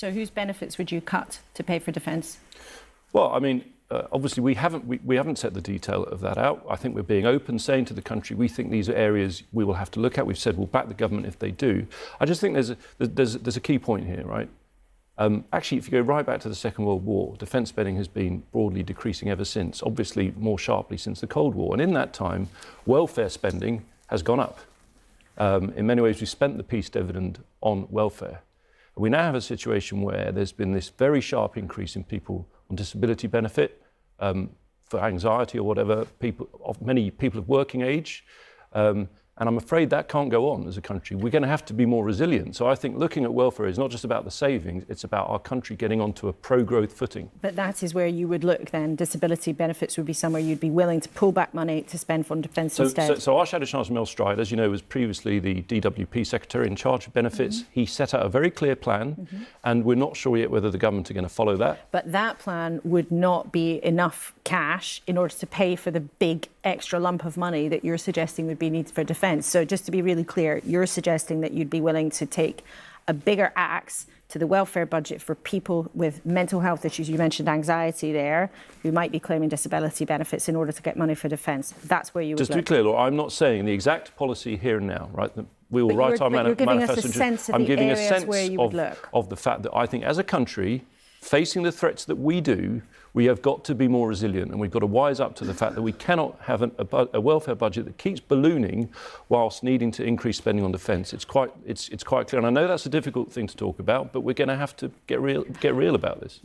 So whose benefits would you cut to pay for defence? Well, I mean, obviously we haven't set the detail of that out. I think we're being open, saying to the country, we think these are areas we will have to look at. We've said we'll back the government if they do. I just think there's a key point here, right? Actually, if you go right back to the Second World War, defence spending has been broadly decreasing ever since, obviously more sharply since the Cold War. And in that time, welfare spending has gone up. In many ways, we spent the peace dividend on welfare. We now have a situation where there's been this very sharp increase in people on disability benefit, for anxiety or whatever, many people of working age. And I'm afraid that can't go on as a country. We're going to have to be more resilient. So I think looking at welfare is not just about the savings, it's about our country getting onto a pro-growth footing. But that is where you would look then. Disability benefits would be somewhere you'd be willing to pull back money to spend on defence instead. So our Shadow Chancellor, Mel Stride, as you know, was previously the DWP Secretary in charge of benefits. He set out a very clear plan, and we're not sure yet whether the government are going to follow that. But that plan would not be enough cash in order to pay for the big extra lump of money that you're suggesting would be needed for defence. So just to be really clear, you're suggesting that you'd be willing to take a bigger axe to the welfare budget for people with mental health issues. You mentioned anxiety there, who might be claiming disability benefits in order to get money for defence. That's where you would Just to be clear, Laura, I'm not saying the exact policy here and now, right? We will write our manifesto. You're giving us a sense of the areas where you would look. Of the fact that I think as a country, facing the threats that we do, we have got to be more resilient, and we've got to wise up to the fact that we cannot have a welfare budget that keeps ballooning whilst needing to increase spending on defence. It's quite clear, and I know that's a difficult thing to talk about, but we're going to have to get real about this.